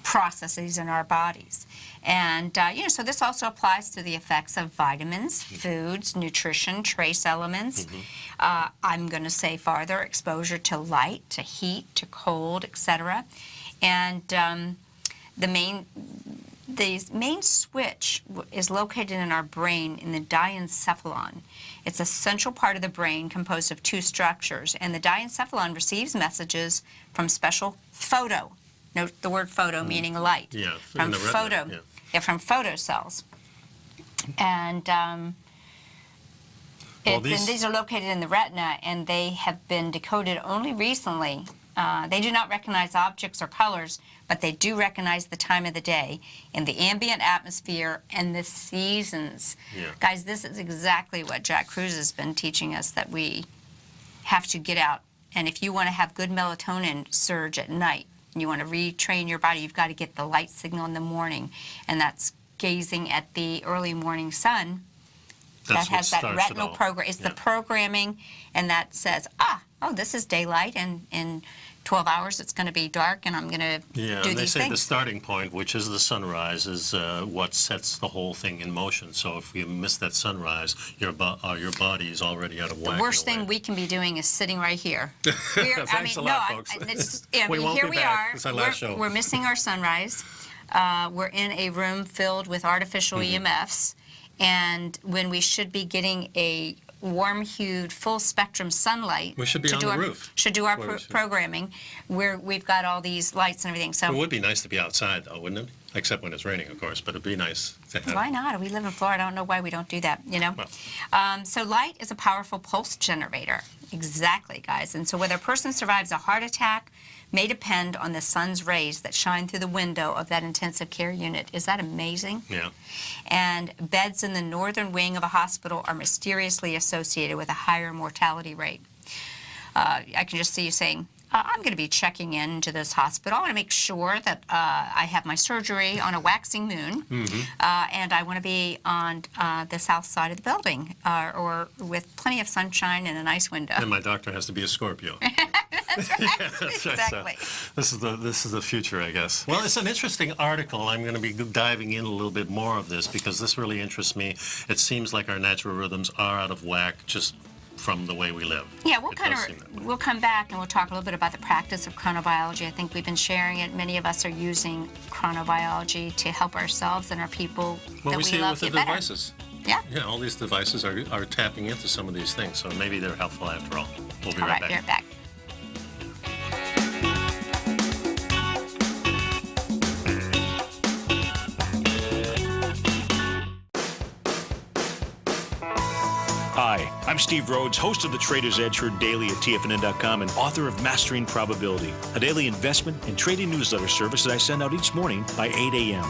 processes in our bodies. And, so this also applies to the effects of vitamins, foods, nutrition, trace elements. I'm going to say farther, exposure to light, to heat, to cold, etc. And the main switch is located in our brain in the diencephalon. It's a central part of the brain composed of two structures, and the diencephalon receives messages from special photo. Note the word photo meaning light. Yeah, from the retina, from photocells. And these are located in the retina, and they have been decoded only recently. They do not recognize objects or colors, but they do recognize the time of the day and the ambient atmosphere and the seasons. Yeah. Guys, this is exactly what Jack Kruse has been teaching us, that we have to get out. And if you want to have good melatonin surge at night, and you want to retrain your body, you've got to get the light signal in the morning. And that's gazing at the early morning sun. That has that retinal program. It's the programming, and that says, this is daylight, and in 12 hours it's going to be dark, and I'm going to do these things. Yeah, and they say the starting point, which is the sunrise, is what sets the whole thing in motion. So if you miss that sunrise, your body is already out of whack. The worst thing we can be doing is sitting right here. Thanks a lot, folks. We won't be back. It's our last show. We're missing our sunrise. We're in a room filled with artificial EMFs. And when we should be getting a warm-hued, full-spectrum sunlight, we should be on the roof. Should do our programming, where we've got all these lights and everything. So it would be nice to be outside, though, wouldn't it? Except when it's raining, of course, but it'd be nice to have. Why not? We live in Florida. I don't know why we don't do that, you know? So light is a powerful pulse generator. Exactly, guys. And so whether a person survives a heart attack may depend on the sun's rays that shine through the window of that intensive care unit. Is that amazing? Yeah. And beds in the northern wing of a hospital are mysteriously associated with a higher mortality rate. I can just see you saying, I'm going to be checking into this hospital. I want to make sure that I have my surgery on a waxing moon, and I want to be on the south side of the building, or with plenty of sunshine and a nice window. And my doctor has to be a Scorpio. That's right. Yeah, that's right. Exactly. So this is the future, I guess. Well, it's an interesting article. I'm going to be diving in a little bit more of this because this really interests me. It seems like our natural rhythms are out of whack just from the way we live. Yeah, we'll come back and we'll talk a little bit about the practice of chronobiology. I think we've been sharing it. Many of us are using chronobiology to help ourselves and our people that we see love it with the get better. devices. Yeah. Yeah, all these devices are tapping into some of these things, so maybe they're helpful after all. We'll be All right right, back. be right back. Hi, I'm Steve Rhodes, host of the Trader's Edge heard daily at TFNN.com and author of Mastering Probability, a daily investment and trading newsletter service that I send out each morning by 8 a.m.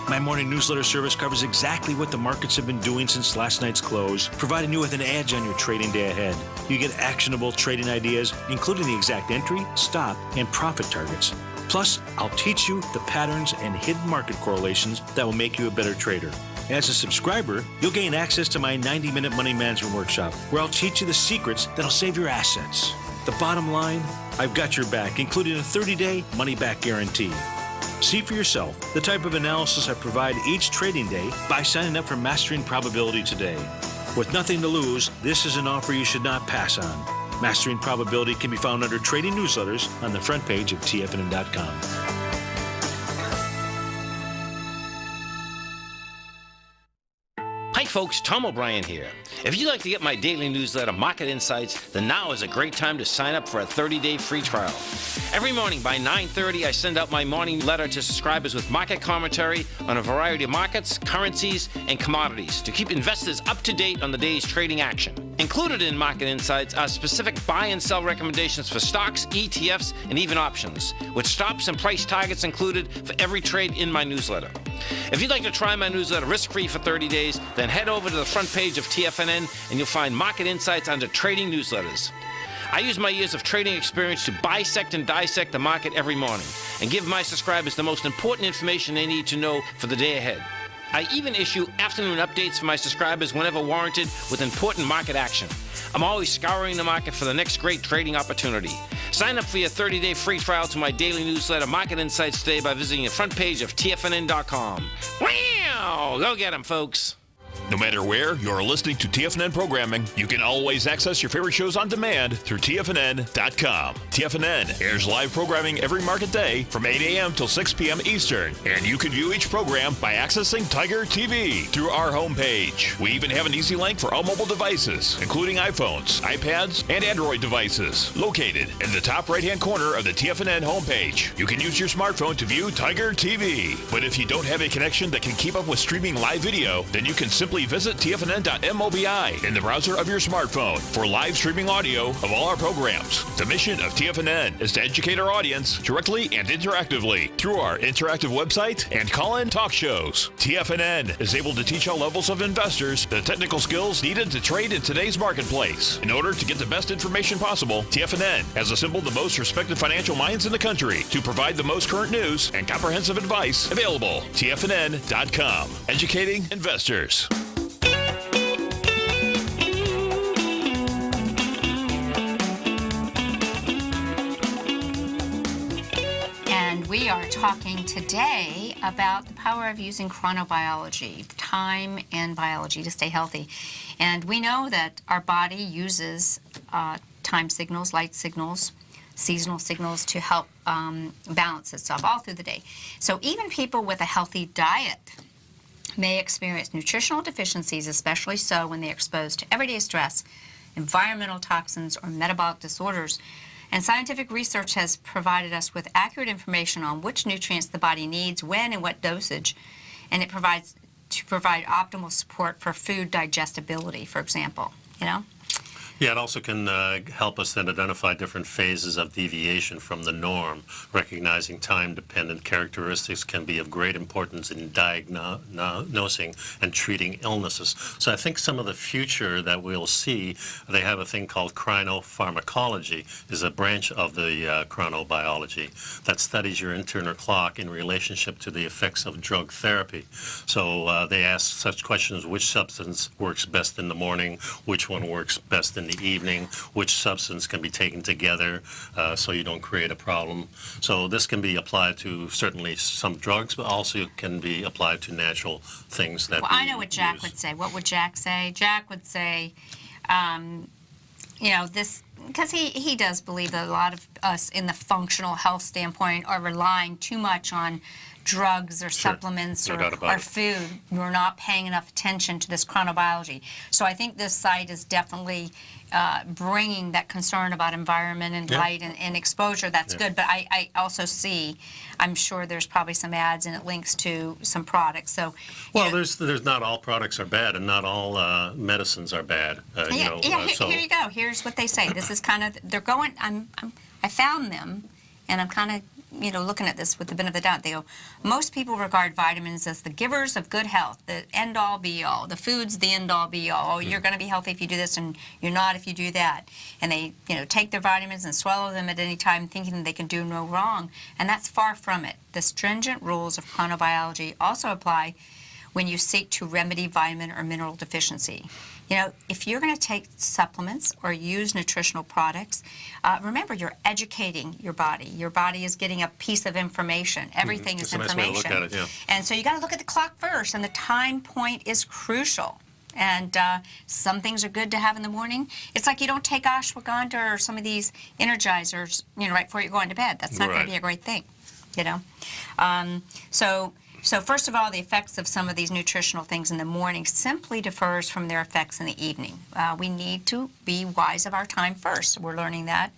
My morning newsletter service covers exactly what the markets have been doing since last night's close, providing you with an edge on your trading day ahead. You get actionable trading ideas, including the exact entry, stop, and profit targets. Plus, I'll teach you the patterns and hidden market correlations that will make you a better trader. As a subscriber, you'll gain access to my 90-minute money management workshop, where I'll teach you the secrets that'll save your assets. The bottom line, I've got your back, including a 30-day money-back guarantee. See for yourself the type of analysis I provide each trading day by signing up for Mastering Probability today. With nothing to lose, this is an offer you should not pass on. Mastering Probability can be found under Trading Newsletters on the front page of TFNN.com. Hi folks, Tom O'Brien here. If you'd like to get my daily newsletter, Market Insights, then now is a great time to sign up for a 30-day free trial. Every morning by 9:30, I send out my morning letter to subscribers with market commentary on a variety of markets, currencies, and commodities to keep investors up to date on the day's trading action. Included in Market Insights are specific buy and sell recommendations for stocks, ETFs, and even options, with stops and price targets included for every trade in my newsletter. If you'd like to try my newsletter risk-free for 30 days, then head over to the front page of TFNN and you'll find Market Insights under Trading Newsletters. I use my years of trading experience to bisect and dissect the market every morning and give my subscribers the most important information they need to know for the day ahead. I even issue afternoon updates for my subscribers whenever warranted with important market action. I'm always scouring the market for the next great trading opportunity. Sign up for your 30-day free trial to my daily newsletter, Market Insights, today by visiting the front page of TFNN.com. Wow! Go get 'em, folks. No matter where you're listening to TFNN programming, you can always access your favorite shows on demand through TFNN.com. TFNN airs live programming every market day from 8 a.m. till 6 p.m. Eastern, and you can view each program by accessing Tiger TV through our homepage. We even have an easy link for all mobile devices, including iPhones, iPads, and Android devices, located in the top right-hand corner of the TFNN homepage. You can use your smartphone to view Tiger TV, but if you don't have a connection that can keep up with streaming live video, then you can simply visit TFNN.mobi in the browser of your smartphone for live streaming audio of all our programs. The mission of TFNN is to educate our audience directly and interactively through our interactive website and call-in talk shows. TFNN is able to teach all levels of investors the technical skills needed to trade in today's marketplace. In order to get the best information possible, TFNN has assembled the most respected financial minds in the country to provide the most current news and comprehensive advice available. TFNN.com, educating investors. We are talking today about the power of using chronobiology, time and biology to stay healthy. And we know that our body uses time signals, light signals, seasonal signals to help balance itself all through the day. So even people with a healthy diet may experience nutritional deficiencies, especially so when they're exposed to everyday stress, environmental toxins, or metabolic disorders. And scientific research has provided us with accurate information on which nutrients the body needs, when, and what dosage. And it provides to provide optimal support for food digestibility, for example, you know? Yeah, it also can help us then identify different phases of deviation from the norm. Recognizing time-dependent characteristics can be of great importance in diagnosing and treating illnesses. So I think some of the future that we'll see, they have a thing called chronopharmacology, is a branch of the chronobiology that studies your internal clock in relationship to the effects of drug therapy. So they ask such questions: which substance works best in the morning, which one works best in the evening, which substance can be taken together so you don't create a problem. So this can be applied to certainly some drugs, but also can be applied to natural things that I know what Jack would say. What would Jack say? Jack would say, you know, this, because he does believe that a lot of us in the functional health standpoint are relying too much on drugs or supplements or food. We're not paying enough attention to this chronobiology. So I think this site is definitely bringing that concern about environment and light and exposure. That's good. But I also see, I'm sure there's probably some ads and it links to some products. So well, there's not all products are bad, and not all medicines are bad. Here you go. Here's what they say. This is kind of, they're going, I found them, and I'm kind of, you know, looking at this with the benefit of the doubt. They go, most people regard vitamins as the givers of good health, the end-all, be-all. The food's the end-all, be-all. Oh, you're going to be healthy if you do this, and you're not if you do that. And they, you know, take their vitamins and swallow them at any time, thinking they can do no wrong. And that's far from it. The stringent rules of chronobiology also apply when you seek to remedy vitamin or mineral deficiency. You know, if you're going to take supplements or use nutritional products, remember, you're educating your body. Your body is getting a piece of information. Everything is information. Nice way to look at it, And so you got to look at the clock first, and the time point is crucial. And some things are good to have in the morning. It's like you don't take ashwagandha or some of these energizers, you know, right before you go into bed. That's not going to be a great thing, you know. So first of all, the effects of some of these nutritional things in the morning simply differs from their effects in the evening. We need to be wise of our time first. We're learning that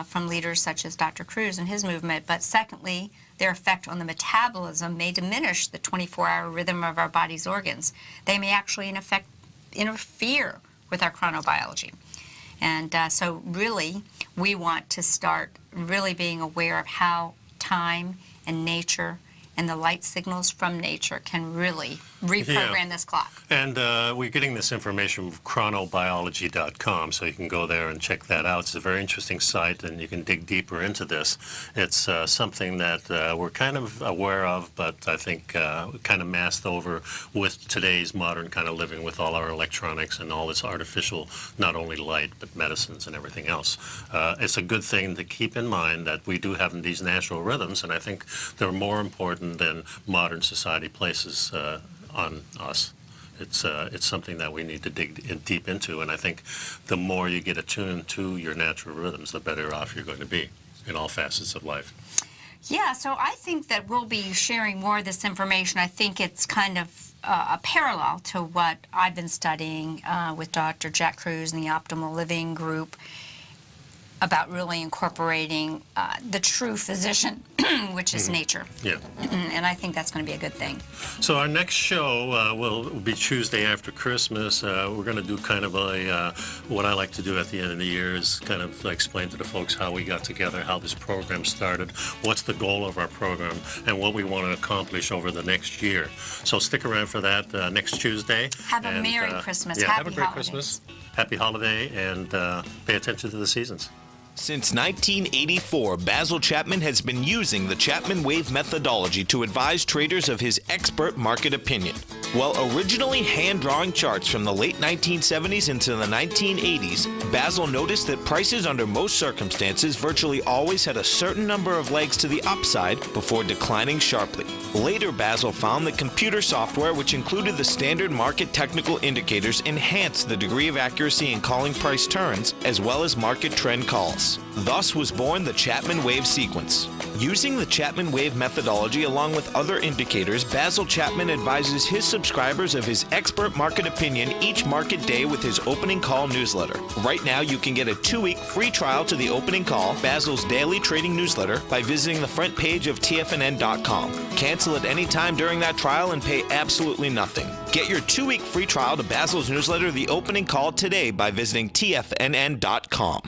from leaders such as Dr. Cruz and his movement. But secondly, their effect on the metabolism may diminish the 24-hour rhythm of our body's organs. They may actually, in effect, interfere with our chronobiology. And so really, we want to start really being aware of how time and nature and the light signals from nature can really reprogram this clock. And we're getting this information from chronobiology.com, so you can go there and check that out. It's a very interesting site, and you can dig deeper into this. It's something that we're kind of aware of, but I think kind of masked over with today's modern kind of living with all our electronics and all this artificial, not only light, but medicines and everything else. It's a good thing to keep in mind that we do have these natural rhythms, and I think they're more important than modern society places on us. It's something that we need to dig deep into, and I think the more you get attuned to your natural rhythms, the better off you're going to be in all facets of life. Yeah, so I think that we'll be sharing more of this information. I think it's kind of a parallel to what I've been studying with Dr. Jack Cruz and the Optimal Living group about really incorporating the true physician, which is nature. Yeah. And I think that's going to be a good thing. So our next show will be Tuesday after Christmas. We're going to do kind of a, what I like to do at the end of the year is kind of explain to the folks how we got together, how this program started, what's the goal of our program, and what we want to accomplish over the next year. So stick around for that next Tuesday. Have a Merry Christmas. Yeah, Happy have a great holidays. Christmas. Happy holiday, and pay attention to the seasons. Since 1984, Basil Chapman has been using the Chapman Wave methodology to advise traders of his expert market opinion. While originally hand-drawing charts from the late 1970s into the 1980s, Basil noticed that prices under most circumstances virtually always had a certain number of legs to the upside before declining sharply. Later, Basil found that computer software, which included the standard market technical indicators, enhanced the degree of accuracy in calling price turns, as well as market trend calls. Thus was born the Chapman Wave sequence. Using the Chapman Wave methodology along with other indicators, Basil Chapman advises his subscribers of his expert market opinion each market day with his opening call newsletter. Right now, you can get a 2-week free trial to the opening call, Basil's daily trading newsletter, by visiting the front page of TFNN.com. Cancel at any time during that trial and pay absolutely nothing. Get your 2-week free trial to Basil's newsletter, The Opening Call, today by visiting TFNN.com.